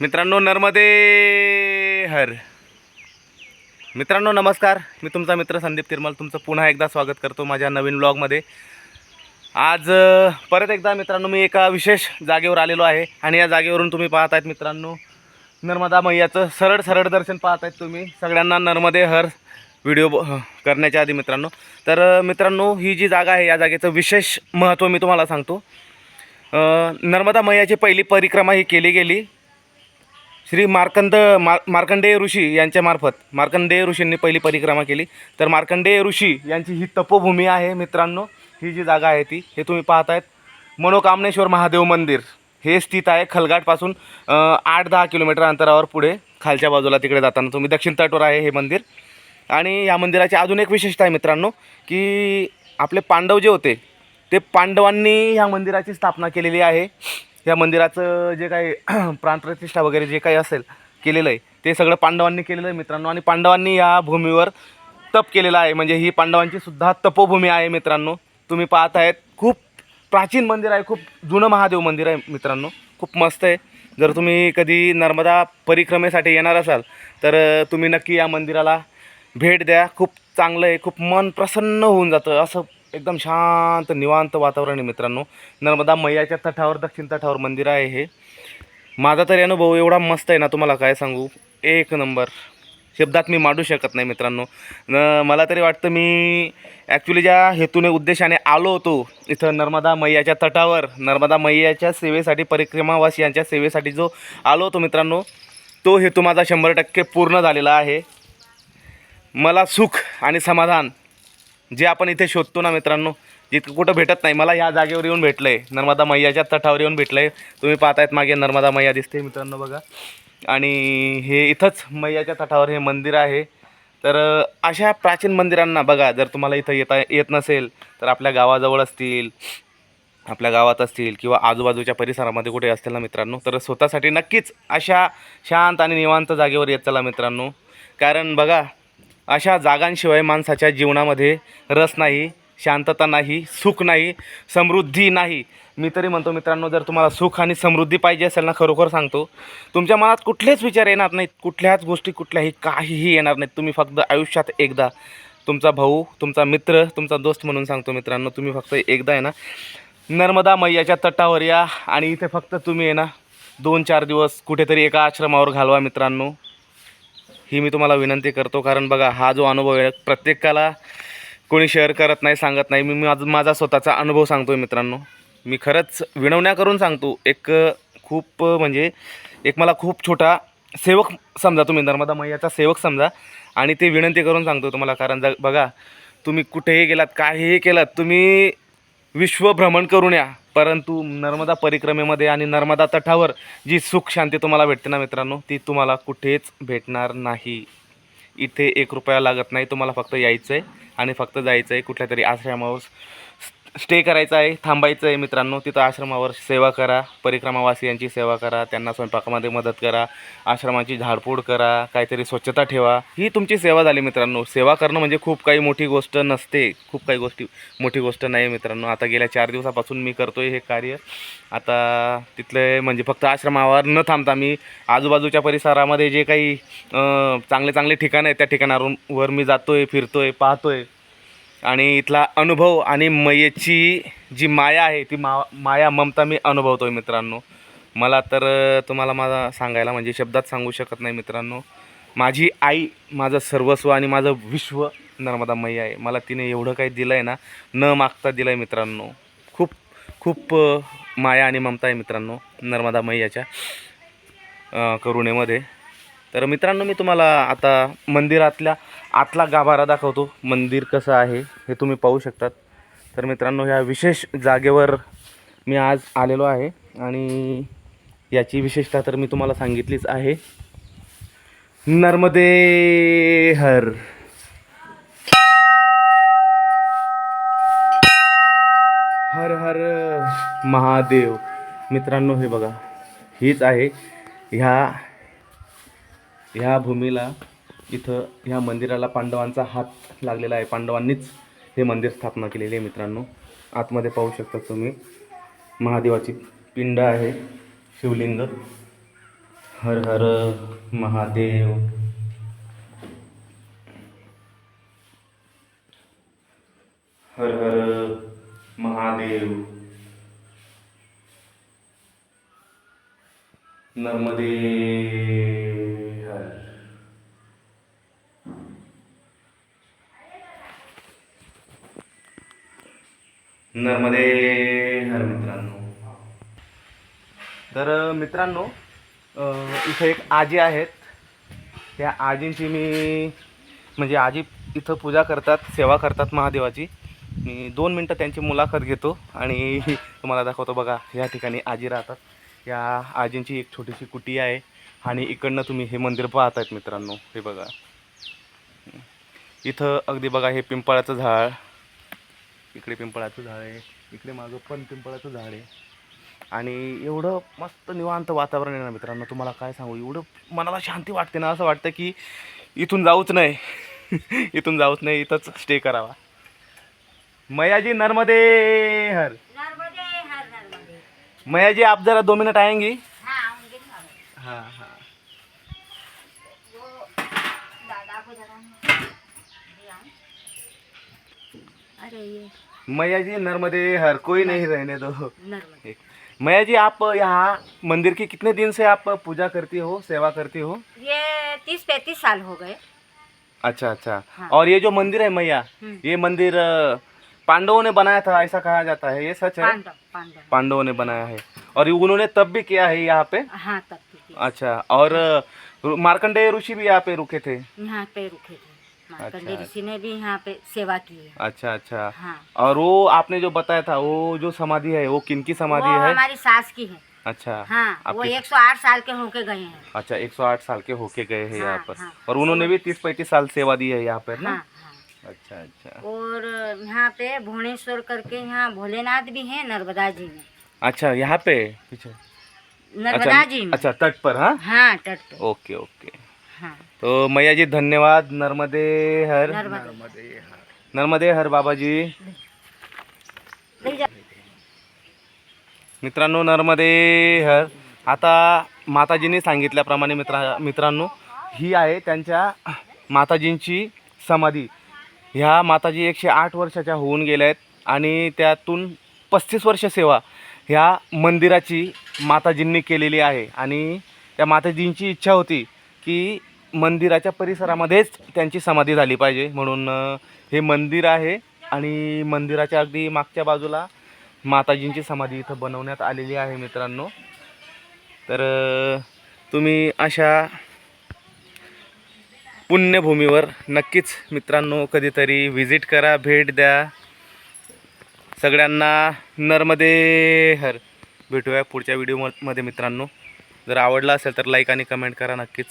मित्रांनो नर्मदे हर. मित्रांनो नमस्कार. मी तुमचा मित्र संदीप तिरमल तुमचं पुन्हा एकदा स्वागत करतो माझ्या नवीन व्लॉगमध्ये. आज परत एकदा मित्रांनो मी एका विशेष जागेवर आलेलो आहे आणि या जागेवरून तुम्ही पाहत आहेत मित्रांनो नर्मदा मैयाचं सरळ दर्शन पाहत आहेत तुम्ही. सगळ्यांना नर्मदे हर व्हिडिओ करण्याच्या आधी मित्रांनो, तर मित्रांनो ही जी जागा आहे या जागेचं विशेष महत्त्व मी तुम्हाला सांगतो. नर्मदा मैयाची पहिली परिक्रमा ही केली गेली श्री मार्कंडेय ऋषी यांच्यामार्फत. मार्कंडेय ऋषींनी पहिली परिक्रमा केली. तर मार्कंडेय ऋषी यांची ही तपोभूमी आहे मित्रांनो. ही जी जागा आहे ती हे तुम्ही पाहत आहेत. मनोकामनेश्वर महादेव मंदिर हे स्थित आहे खलघाटपासून 8-10 किलोमीटर अंतरावर पुढे खालच्या बाजूला तिकडे जाताना तुम्ही दक्षिण तटवर आहे हे मंदिर. आणि या मंदिराची अजून एक विशेषता आहे मित्रांनो की आपले पांडव जे होते ते पांडवांनी ह्या मंदिराची स्थापना केलेली आहे. या मंदिराचं जे काही प्राणप्रतिष्ठा वगैरे जे काही असेल केलेलं आहे ते सगळं पांडवांनी केलेलं आहे मित्रांनो. आणि पांडवांनी या भूमीवर तप केलेलं आहे, म्हणजे ही पांडवांची सुद्धा तपोभूमी आहे मित्रांनो. तुम्ही पाहत आहेत खूप प्राचीन मंदिर आहे, खूप जुनं महादेव मंदिर आहे मित्रांनो, खूप मस्त आहे. जर तुम्ही कधी नर्मदा परिक्रमेसाठी येणार असाल तर तुम्ही नक्की या मंदिराला भेट द्या. खूप चांगलं आहे, खूप मन प्रसन्न होऊन जातं. असं एकदम शांत निवांत वातावरण आहे मित्रांनो. नर्मदा मैयाच्या तटावर दक्षिण तटावर मंदिर आहे हे. माझा तरी अनुभव एवढा मस्त आहे ना, तुम्हाला काय सांगू, एक नंबर. शब्दात मी मांडू शकत नाही मित्रांनो. मला तरी वाटतं मी ॲक्च्युली ज्या हेतूने उद्देशाने आलो होतो इथं नर्मदा मैयाच्या तटावर नर्मदा मैयाच्या सेवेसाठी परिक्रमावासियांच्या सेवेसाठी जो आलो होतो मित्रांनो, तो हेतू माझा 100% पूर्ण झालेला आहे. मला सुख आणि समाधान जे आपण इथे शोधतो ना मित्रांनो, जितकं कुठं भेटत नाही, मला ह्या जागेवर येऊन भेटलं आहे. नर्मदा मैयाच्या तटावर येऊन भेटलं आहे. तुम्ही पाहतायत मागे नर्मदा मैया दिसते मित्रांनो बघा. आणि हे इथंच मैयाच्या तटावर हे मंदिर आहे. तर अशा प्राचीन मंदिरांना बघा, जर तुम्हाला इथं येत नसेल तर आपल्या गावाजवळ असतील, आपल्या गावात असतील किंवा आजूबाजूच्या परिसरामध्ये कुठे असतील ना मित्रांनो, तर स्वतःसाठी नक्कीच अशा शांत आणि निवांत जागेवर येत चला मित्रांनो. कारण बघा, अशा जागांशिवाय माणसाच्या जीवनामध्ये रस नाही, शांतता नाही, सुख नाही, समृद्धी नाही. मी तरी म्हणतो मित्रांनो, जर तुम्हाला सुख आणि समृद्धी पाहिजे असेल ना, खरोखर सांगतो, तुमच्या मनात कुठलेच विचार येणार नाहीत, कुठल्याच गोष्टी कुठल्याही काहीही येणार नाहीत. तुम्ही फक्त आयुष्यात एकदा, तुमचा भाऊ, तुमचा मित्र, तुमचा दोस्त म्हणून सांगतो मित्रांनो, तुम्ही फक्त एकदा आहे ना नर्मदा मैयाच्या तटावर या आणि इथे फक्त तुम्ही आहे ना 2-4 दिवस कुठेतरी एका आश्रमावर घालवा मित्रांनो. ही मी तुम्हाला विनंती करतो. कारण बघा, हा जो अनुभव आहे प्रत्येकाला कोणी शेअर करत नाही, सांगत नाही. मी माझा स्वतःचा अनुभव सांगतो आहे मित्रांनो. मी खरंच विनवण्या करून सांगतो. खूप म्हणजे मला खूप छोटा सेवक समजा, तुम्ही नर्मदा मैयाचा सेवक समजा, आणि ते विनंती करून सांगतो तुम्हाला. कारण बघा, तुम्ही कुठेही गेलात, काहीही केलात, तुम्ही विश्वभ्रमण करून या, परंतु नर्मदा परिक्रमेमध्ये आणि नर्मदा तटावर जी सुख शांती तुम्हाला भेटते ना मित्रांनो, ती तुम्हाला कुठेच भेटणार नाही. इथे 1 रुपया लागत नाही. तुम्हाला फक्त यायचं आहे आणि फक्त जायचं आहे. कुठल्या तरी आश्रमावर स्टे करायचा आहे, थांबायचं आहे मित्रांनो. तिथं आश्रमावर सेवा करा, परिक्रमावासियांची सेवा करा, त्यांना स्वयंपाकामध्ये मदत करा, आश्रमाची झाडपूड करा, काहीतरी स्वच्छता ठेवा. ही तुमची सेवा झाली मित्रांनो. सेवा करणं म्हणजे खूप काही मोठी गोष्ट नसते, खूप काही गोष्टी मोठी गोष्ट नाही मित्रांनो. आता गेल्या 4 दिवसापासून मी करतो आहे हे कार्य. आता तिथले म्हणजे फक्त आश्रमावर न थांबता मी आजूबाजूच्या परिसरामध्ये जे काही चांगले चांगले ठिकाणं आहेत त्या ठिकाणावर मी जातो आहे, फिरतो आहे, पाहतो आहे. आणि इथला अनुभव आणि मैयेची जी माया आहे ती माया ममता मी अनुभवतो आहे मित्रांनो. मला तर तुम्हाला माझा सांगायला म्हणजे शब्दात सांगू शकत नाही मित्रांनो. माझी आई माझं सर्वस्व आणि माझं विश्व नर्मदा मैया आहे. मला तिने एवढं काही दिलं आहे ना, न मागता दिलं आहे मित्रांनो. खूप खूप माया आणि ममता आहे मित्रांनो नर्मदा मैयाच्या करुणेमध्ये. तर मित्रांनो, मी तुम्हाला आता मंदिरातल्या आतला गाभारा दाखवतो. मंदिर कसं आहे हे तुम्ही पाहू शकतात. तर मित्रांनो, ह्या विशेष जागेवर मी आज आलेलो आहे आणि याची विशेषता तर मी तुम्हाला सांगितलीच आहे. नर्मदे हर. हर हर महादेव. मित्रांनो, हे बघा, हीच आहे ह्या भूमीला, इथं ह्या मंदिराला पांडवांचा हात लागलेला आहे. पांडवांनीच हे मंदिर स्थापना केलेली आहे मित्रांनो. आतमध्ये पाहू शकता तुम्ही महादेवाची पिंड आहे, शिवलिंग. हर हर महादेव. हर हर महादेव. नर्मदे हर. नर्मदे हर मित्रांनो. तर मित्रांनो, इथं एक आजी आहेत. त्या आजींची मी म्हणजे आजी इथं पूजा करतात, सेवा करतात महादेवाची. मी 2 मिनटं त्यांची मुलाखत घेतो आणि तुम्हाला दाखवतो. बघा, या ठिकाणी आजी राहतात. या आजींची एक छोटीशी कुटी आहे आणि इकडनं तुम्ही हे मंदिर पाहत आहेत मित्रांनो. हे बघा, इथं अगदी बघा, हे पिंपळाचं झाड, इकडे पिंपळाचं झाड आहे, इकडे मागं पण पिंपळाचं झाड आहे आणि एवढं मस्त निवांत वातावरण आहे ना मित्रांनो, तुम्हाला काय सांगू. एवढं मनाला शांती वाटते ना, असं वाटतं की इथून जाऊच नाही. इथून जाऊच नाही, इथंच स्टे करावा. मैया जी नर्मदे हर. नर्मदे हर नर्मदे. मैया जी आप जरा 2 मिनट आएंगी? हाँ आऊंगी ना। हाँ हाँ. वो दादा को जरा ले आऊं। अरे ये मैया जी नर्मदे हर. कोई नहीं रहने दो. नर्मदे। मैया जी, आप यहाँ मंदिर की कितने दिन से आप पूजा करती हो, सेवा करती हो? ये 30-35 साल हो गए। अच्छा अच्छा. हाँ। और ये जो मंदिर है मैया, ये मंदिर पांडवों ने बनाया था ऐसा कहा जाता है, ये सच है? पांडव पांडव। पांडवों ने बनाया है और उन्होंने तब भी किया है यहाँ पे? हाँ तब भी अच्छा. और मार्कंडेय ऋषि भी यहाँ पे रुके थे? यहाँ पे रुके थे। मार्कंडेय अच्छा. ऋषि ने भी यहाँ पे सेवा की है। अच्छा अच्छा. हाँ। और वो आपने जो बताया था, वो जो समाधि है वो किनकी समाधि वो है? हमारी सास की है। अच्छा. हाँ वो आपकी- 108 साल के होके गए हैं। अच्छा, 108 साल के होके गए हैं यहाँ हाँ, पर. हाँ. और उन्होंने भी 30-35 साल सेवा दी है यहाँ पर ना? हाँ हाँ। अच्छा अच्छा. और यहाँ पे भुवनेश्वर करके यहाँ भोलेनाथ भी हैं नर्मदा जी में। अच्छा, यहाँ पे पीछे. नर्मदा जी में। अच्छा, तट पर. हाँ. हाँ तट पे। Okay okay. हाँ तो मैया जी धन्यवाद. नर्मदे हर. नर्मदे। नर्मदे हर बाबाजी. ले जा। मित्रांनो, नर्मदे हर. आता माताजींनी सांगितल्याप्रमाणे मित्रांनो, ही आहे त्यांच्या माताजींची समाधी. ह्या माताजी 108 वर्षाच्या होऊन गेल्या आहेत आणि त्यातून 35 वर्ष सेवा ह्या मंदिराची माताजींनी केलेली आहे. आणि त्या माताजींची इच्छा होती की मंदिराच्या परिसरामध्येच त्यांची समाधी झाली पाहिजे, म्हणून हे मंदिर आहे आणि मंदिराच्या अगदी मागच्या बाजूला माताजींची समाधी इथं बनवण्यात आलेली आहे मित्रांनो. तर तुम्ही अशा पुण्यभूमीवर नक्कीच मित्रांनो कधीतरी व्हिजिट करा, भेट द्या. सगळ्यांना नर्मदे हर. भेटूया पुढच्या व्हिडिओमध्ये मित्रांनो. जर आवडला असेल तर लाईक आणि कमेंट करा नक्कीच.